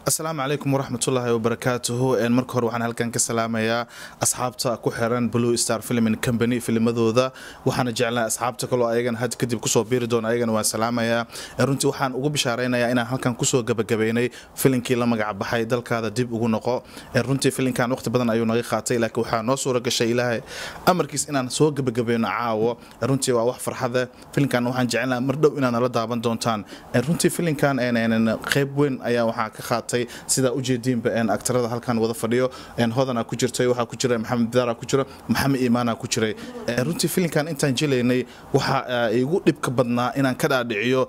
السلام عليكم ورحمة الله وبركاته. marka hore waxaan halkan ka salaamayaa asxaabta ku xiran Blue Star Film Company filmadooda waxaan jeclahay asxaabta kale oo ayagan had kadib ku soo biiri doona ayagan waan salaamayaa runtii waxaan ugu bishaareynayaa inaan halkan ku soo gabagabeynay filimkii la magac baxay dalkaada dib ugu noqo runtii filimkan waqti badan ayuu naga qaatay laakiin waxa noo suura gashay Ilaahay amarkiis inaan soo gabagabeyno caawo runtii waa wax farxad ah filimkan waxaan jeclahay mar dhow inaan la daaban doontaan runtii filimkan qayb weyn ayaa waxa ka qaatay sida u jeedinba aktarada halkan wada fadhiyo hodana ku jirtay waxa ku jira Maxamed Dara ku jira Maxamed Iimaana ku jiray runtii filimkan intaan jileynay waxa igu dhibka badnaa inaan ka dhaadhiciyo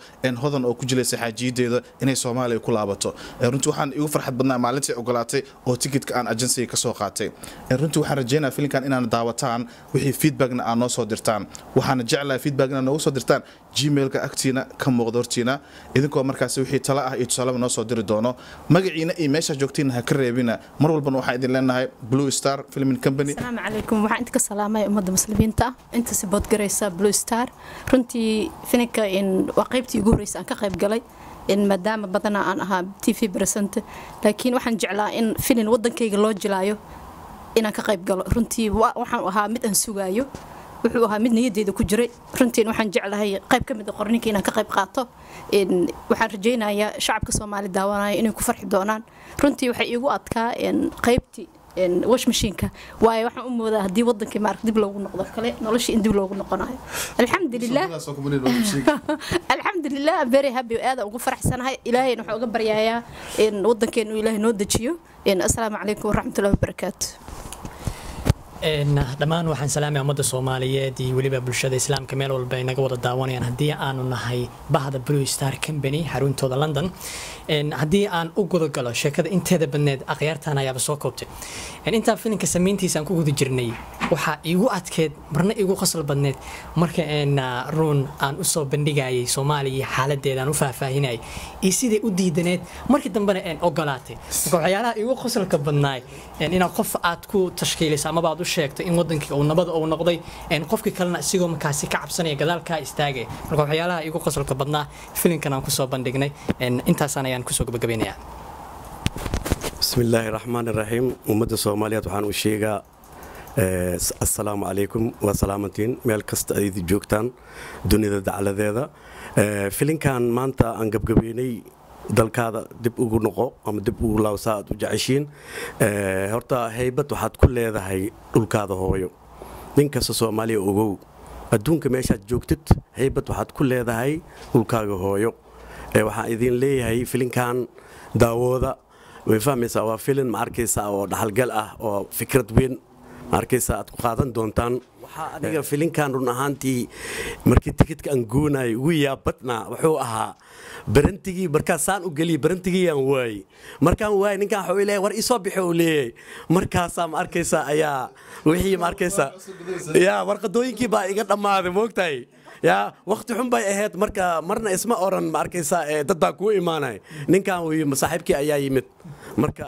hodan oo ku jileysay xaajiyadeeda inay Soomaaliya ku laabato runtii waxaan igu farxad badnaa maalintii ogolaatay oo tikitka aan agency ka soo qaatay runtii waxaan rajaynayaa filimkan inaan daawataan wixii feedbackna aan noo soo dirtaan waxaan jeclahay feedbackna noo soo dirtaan gmailka agtiina ka muuqdo hortiina idinkoo markaas wixii tala ah iyo tusaale noo soo diri doono magaciina iyo meesha joogtiin ha ka reebina mar walba waxaan idin leenahay Blue Star Film Company. Assalaamu calaykum waxaan inta ka salaamay ummadda muslimiinta inta si bood gareysa Blue Star runtii filimka in waqaybtii ugu horeysay aan ka qayb galay in maadaama badana aan ahaa TV presenter laakiin waxaan jeclaa in filim wadankayga loo jilaayo inaan ka qayb galo runtii waxaan ahaa mid aan sugaayo wuxuu ahaa mid niyadeeda ku jiray runtii waxaan jeclahay qayb ka mid ah qorninkii inaan ka qayb qaato waxaan rajaynayaa shacabka Soomaali daawanaya inay ku farxi doonaan runtii waxay igu adkaa qaybtii wash machine-ka waayo waxaan u moodaa hadii wadankii maar dib loogu noqdo kale noloshii in dib loogu noqonayo alxamdulillah very happy aad ugu faraxsanahay ilaahayna waxa uga baryayaa in wadankeenu ilaahay noo dajiyo assalaamu calaykum waraxmatullaahi wabarakaatuh dhammaan waxaan salaamay ummadda Soomaaliyeed iyo waliba bulshada islaamka meel walba inaga wada daawanayaan hadii aanu nahay bahda Blue Star Company xaruntooda London hadii aan u gudo galo sheekada inteeda badneed aqyaartan ayaaba soo koobtay inta filimka sameyntiisa aan ku guda jirnay waxa igu adkeed marna igu qosol badneed marka run aan u soo bandhigayay Soomaaliya xaaladeeda aan u faahfaahinay iyo sidii u diidaneed markii dambena ogolaatay waxyaalaha igu qosolka badnaay in qof aad ku tashkiilaysa ama baad u sheegtay in wadankii uu nabad oo noqday qofkii kalena isigoo markaasi ka cabsanaya gadaalka istaagay marka waxyaalaha igu qosolka badnaa filimkan aan ku soo bandhignay intaasana ayaan ku soo gabagabeynayaa bismillaahir rahmaanir rahiim ummadda Soomaaliyeed waxaan u sheegaa assalaamu calaykum wa salaamantiin meel kasta ay joogtaan dunida dacaladeeda filimkan maanta aan gabagabeynay dalkaada dib ugu noqo ama dib ugu laawsaad u jacaysiin horta haybad waxaad ku leedahay dhulkaada hooyo ninkasta Soomaaliya ogow adduunka meeshaad joogtid haybad waxaad ku leedahay dhulkaaga hooyo waxaan idin leeyahay filimkan daawooda way fahmaysaa waa filim ma arkaysa oo dhaxalgal ah oo fikrad weyn ma arkaysa aad ku qaadan doontaan waxa aniga filimkan run ahaantii markii tikitka aan goonay ugu yaabadna wuxuu ahaa barantigii markaasaan u galiyay barantigii aan waay markaan waay ninkan waxa uu leeyahay war isoo bixi uu leeyahay markaas ma arkaysa ayaa wixii ma arkaysa yaa warqadooyinkii baa iga dhamaaday moogtay yaa waqti xun bay ahayd marka marna isma oran ma arkaysa dad baa ku iimaanay ninkan uu saaxiibkii ayaa yimid marka